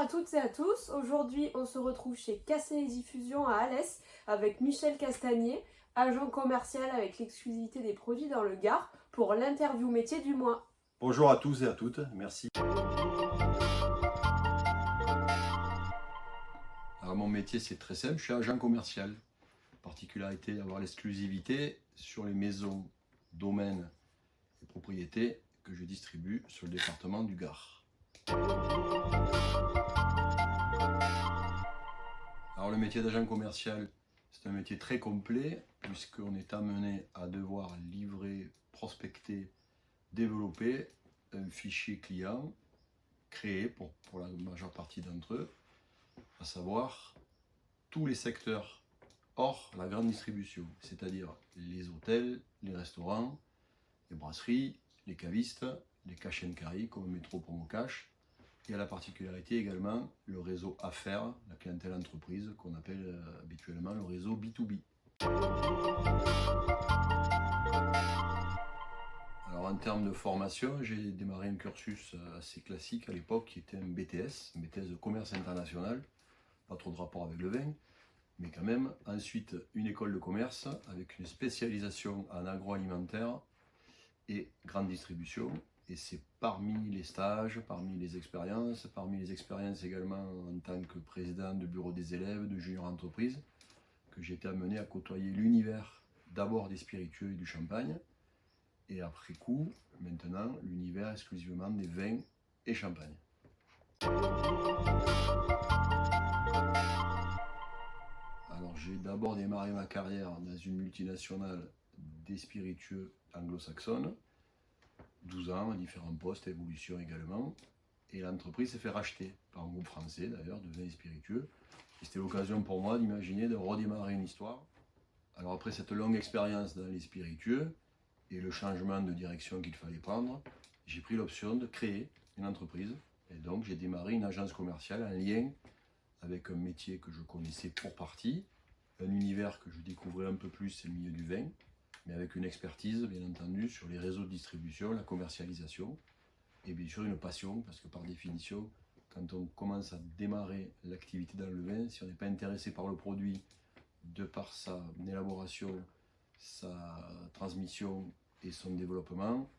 à toutes et à tous. Aujourd'hui, on se retrouve chez Casselet Diffusion à Alès avec Michel Castagnier, agent commercial avec l'exclusivité des produits dans le Gard, pour l'interview métier du mois. Bonjour à tous et à toutes, merci. Alors mon métier c'est très simple, je suis agent commercial. Particularité d'avoir l'exclusivité sur les maisons, domaines et propriétés que je distribue sur le département du Gard. Alors le métier d'agent commercial, c'est un métier très complet puisqu'on est amené à devoir livrer, prospecter, développer un fichier client créé pour la majeure partie d'entre eux, à savoir tous les secteurs hors la grande distribution, c'est-à-dire les hôtels, les restaurants, les brasseries, les cavistes, les cash and carry comme Métro Promo Cash. Et à la particularité également le réseau affaires, la clientèle entreprise qu'on appelle habituellement le réseau B2B. Alors en termes de formation, j'ai démarré un cursus assez classique à l'époque qui était un BTS de commerce international, pas trop de rapport avec le vin, mais quand même. Ensuite, une école de commerce avec une spécialisation en agroalimentaire et grande distribution. Et c'est parmi les stages, parmi les expériences également en tant que président de bureau des élèves, de junior entreprise, que j'ai été amené à côtoyer l'univers d'abord des spiritueux et du champagne, et après coup, maintenant, l'univers exclusivement des vins et champagne. Alors j'ai d'abord démarré ma carrière dans une multinationale des spiritueux anglo-saxonnes, 12 ans à différents postes, évolution également, et l'entreprise s'est fait racheter par un groupe français d'ailleurs de vins et spiritueux, et c'était l'occasion pour moi d'imaginer de redémarrer une histoire. Alors après cette longue expérience dans les spiritueux et le changement de direction qu'il fallait prendre, j'ai pris l'option de créer une entreprise, et donc j'ai démarré une agence commerciale en lien avec un métier que je connaissais pour partie, un univers que je découvrais un peu plus, c'est le milieu du vin, mais avec une expertise, bien entendu, sur les réseaux de distribution, la commercialisation, et bien sûr une passion, parce que par définition, quand on commence à démarrer l'activité dans le vin, si on n'est pas intéressé par le produit, de par sa élaboration, sa transmission et son développement,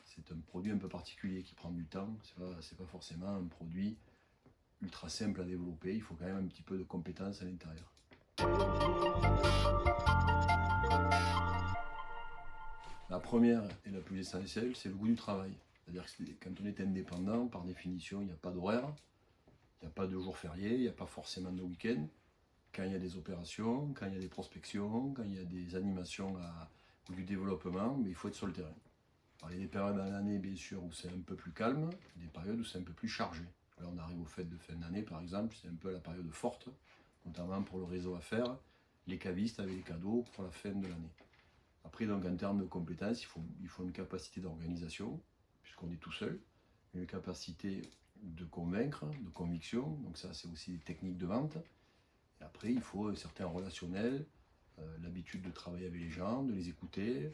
c'est un produit un peu particulier qui prend du temps, c'est pas forcément un produit ultra simple à développer, il faut quand même un petit peu de compétences à l'intérieur. La première et la plus essentielle, c'est le goût du travail. C'est-à-dire que quand on est indépendant, par définition, il n'y a pas d'horaire, il n'y a pas de jour férié, il n'y a pas forcément de week-end. Quand il y a des opérations, quand il y a des prospections, quand il y a des animations ou du développement, mais il faut être sur le terrain. Alors, il y a des périodes dans l'année, bien sûr, où c'est un peu plus calme, des périodes où c'est un peu plus chargé. Là, on arrive aux fêtes de fin d'année, par exemple, c'est un peu la période forte, notamment pour le réseau affaires, les cavistes avec les cadeaux pour la fin de l'année. Après, donc, en termes de compétences, il faut une capacité d'organisation, puisqu'on est tout seul, une capacité de convaincre, de conviction, donc ça, c'est aussi des techniques de vente. Et après, il faut un certain relationnel, l'habitude de travailler avec les gens, de les écouter,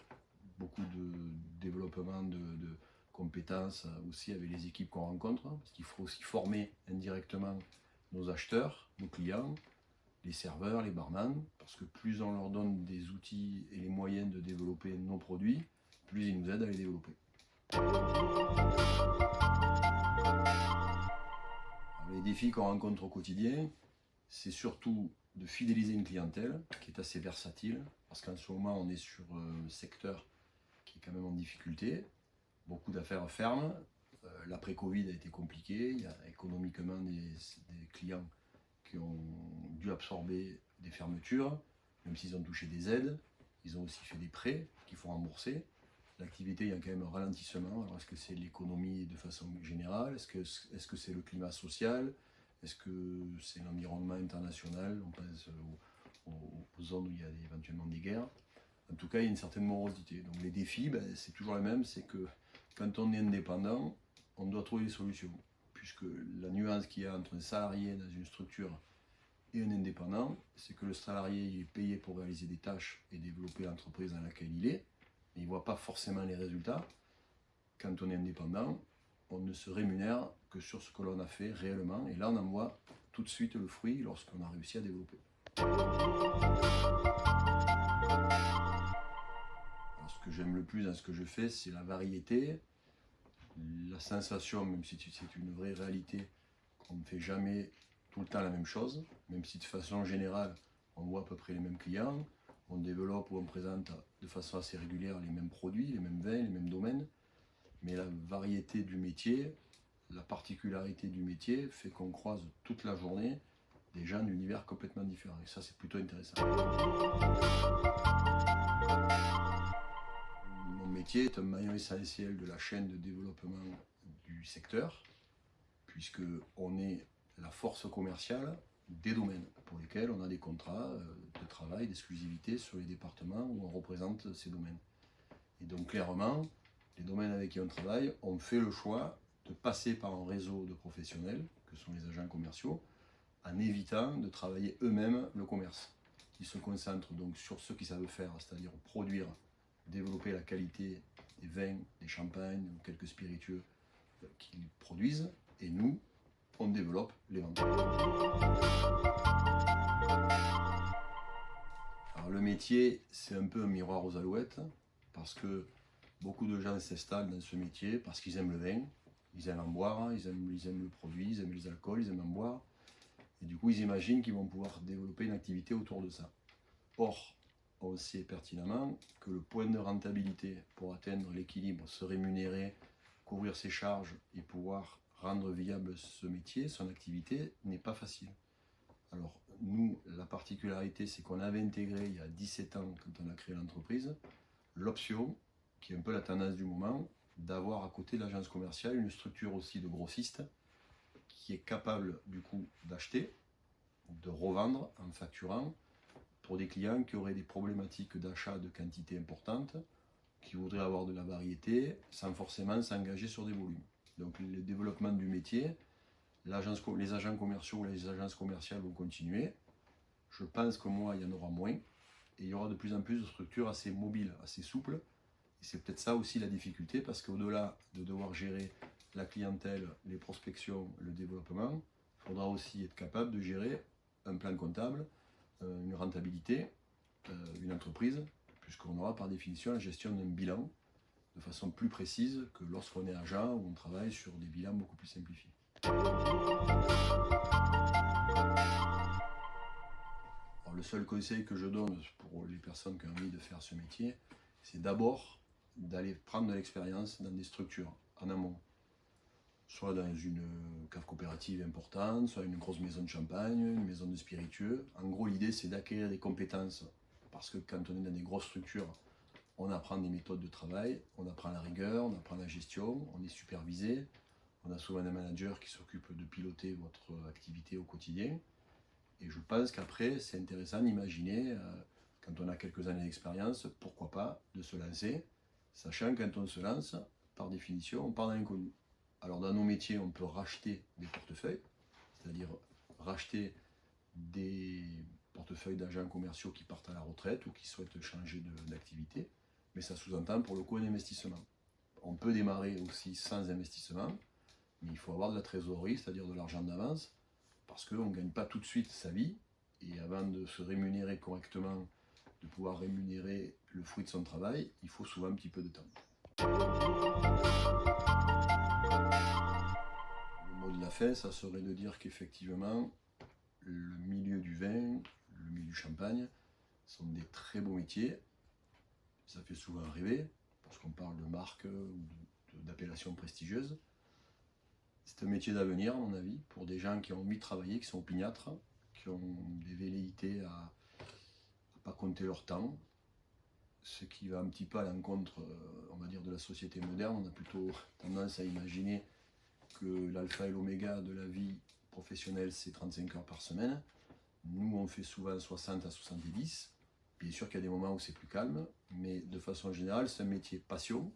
beaucoup de développement de compétences aussi avec les équipes qu'on rencontre, parce qu'il faut aussi former indirectement nos acheteurs, nos clients, les serveurs, les barman, parce que plus on leur donne des outils et les moyens de développer nos produits, plus ils nous aident à les développer. Alors, les défis qu'on rencontre au quotidien, c'est surtout de fidéliser une clientèle qui est assez versatile, parce qu'en ce moment on est sur un secteur qui est quand même en difficulté, beaucoup d'affaires ferment, l'après-Covid a été compliqué, il y a économiquement des clients qui ont dû absorber des fermetures, même s'ils ont touché des aides, ils ont aussi fait des prêts qu'il faut rembourser. L'activité, il y a quand même un ralentissement. Alors est-ce que c'est l'économie de façon générale? Est-ce que c'est le climat social? Est-ce que c'est l'environnement international? On pense aux zones où il y a éventuellement des guerres. En tout cas, il y a une certaine morosité. Donc les défis, c'est toujours le même, c'est que quand on est indépendant, on doit trouver des solutions. Puisque la nuance qu'il y a entre un salarié dans une structure et un indépendant, c'est que le salarié il est payé pour réaliser des tâches et développer l'entreprise dans laquelle il est, mais il ne voit pas forcément les résultats. Quand on est indépendant, on ne se rémunère que sur ce que l'on a fait réellement. Et là, on en voit tout de suite le fruit lorsqu'on a réussi à développer. Alors, ce que j'aime le plus dans ce que je fais, c'est la variété, la sensation, même si c'est une vraie réalité, qu'on ne fait jamais tout le temps la même chose, même si de façon générale, on voit à peu près les mêmes clients, on développe ou on présente de façon assez régulière les mêmes produits, les mêmes vins, les mêmes domaines, mais la variété du métier, la particularité du métier fait qu'on croise toute la journée des gens d'univers complètement différents, et ça c'est plutôt intéressant. Mon métier est un maillon essentiel de la chaîne de développement du secteur, puisque on est la force commerciale des domaines pour lesquels on a des contrats de travail, d'exclusivité sur les départements où on représente ces domaines. Et donc clairement, les domaines avec qui on travaille ont fait le choix de passer par un réseau de professionnels, que sont les agents commerciaux, en évitant de travailler eux-mêmes le commerce. Ils se concentrent donc sur ce qu'ils savent faire, c'est-à-dire produire, développer la qualité des vins, des champagnes, ou quelques spiritueux qu'ils produisent, et nous, on développe les ventes. Alors le métier, c'est un peu un miroir aux alouettes, parce que beaucoup de gens s'installent dans ce métier parce qu'ils aiment le vin, ils aiment en boire, ils aiment le produit, ils aiment les alcools, ils aiment en boire, et du coup ils imaginent qu'ils vont pouvoir développer une activité autour de ça. Or, on sait pertinemment que le point de rentabilité pour atteindre l'équilibre, se rémunérer, couvrir ses charges et pouvoir rendre viable ce métier, son activité, n'est pas facile. Alors nous, la particularité, c'est qu'on avait intégré il y a 17 ans, quand on a créé l'entreprise, l'option, qui est un peu la tendance du moment, d'avoir à côté de l'agence commerciale une structure aussi de grossiste qui est capable du coup d'acheter, de revendre en facturant pour des clients qui auraient des problématiques d'achat de quantité importante, qui voudraient avoir de la variété sans forcément s'engager sur des volumes. Donc le développement du métier, les agents commerciaux ou les agences commerciales vont continuer. Je pense que moi, il y en aura moins. Et il y aura de plus en plus de structures assez mobiles, assez souples. Et c'est peut-être ça aussi la difficulté, parce qu'au-delà de devoir gérer la clientèle, les prospections, le développement, il faudra aussi être capable de gérer un plan comptable, une rentabilité, une entreprise, puisqu'on aura par définition la gestion d'un bilan de façon plus précise que lorsqu'on est agent ou on travaille sur des bilans beaucoup plus simplifiés. Alors, le seul conseil que je donne pour les personnes qui ont envie de faire ce métier, c'est d'abord d'aller prendre de l'expérience dans des structures en amont, soit dans une cave coopérative importante, soit une grosse maison de champagne, une maison de spiritueux. En gros, l'idée, c'est d'acquérir des compétences, parce que quand on est dans des grosses structures, on apprend des méthodes de travail, on apprend la rigueur, on apprend la gestion, on est supervisé, on a souvent un manager qui s'occupe de piloter votre activité au quotidien. Et je pense qu'après, c'est intéressant d'imaginer, quand on a quelques années d'expérience, pourquoi pas de se lancer, sachant que quand on se lance, par définition, on part dans l'inconnu. Alors dans nos métiers, on peut racheter des portefeuilles, c'est-à-dire racheter des portefeuilles d'agents commerciaux qui partent à la retraite ou qui souhaitent changer d'activité, mais ça sous-entend pour le coup un investissement. On peut démarrer aussi sans investissement, mais il faut avoir de la trésorerie, c'est-à-dire de l'argent d'avance, parce qu'on ne gagne pas tout de suite sa vie, et avant de se rémunérer correctement, de pouvoir rémunérer le fruit de son travail, il faut souvent un petit peu de temps. Le mot de la fin, ça serait de dire qu'effectivement, le milieu du vin, le milieu du champagne, sont des très beaux métiers. Ça fait souvent rêver, parce qu'on parle de marques ou d'appellations prestigieuses. C'est un métier d'avenir, à mon avis, pour des gens qui ont envie de travailler, qui sont opiniâtres, qui ont des velléités à ne pas compter leur temps, ce qui va un petit peu à l'encontre, on va dire, de la société moderne. On a plutôt tendance à imaginer que l'alpha et l'oméga de la vie professionnelle, c'est 35 heures par semaine. Nous, on fait souvent 60 à 70. Bien sûr qu'il y a des moments où c'est plus calme, mais de façon générale, c'est un métier passion,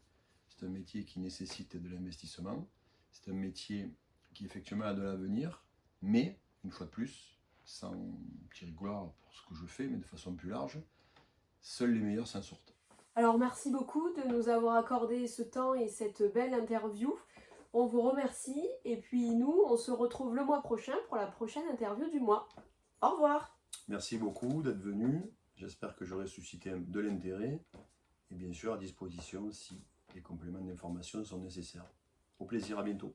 c'est un métier qui nécessite de l'investissement, c'est un métier qui effectivement a de l'avenir, mais, une fois de plus, sans tirer gloire pour ce que je fais, mais de façon plus large, seuls les meilleurs s'en sortent. Alors merci beaucoup de nous avoir accordé ce temps et cette belle interview. On vous remercie et puis nous, on se retrouve le mois prochain pour la prochaine interview du mois. Au revoir. Merci beaucoup d'être venu. J'espère que j'aurai suscité de l'intérêt et bien sûr à disposition si les compléments d'information sont nécessaires. Au plaisir, à bientôt.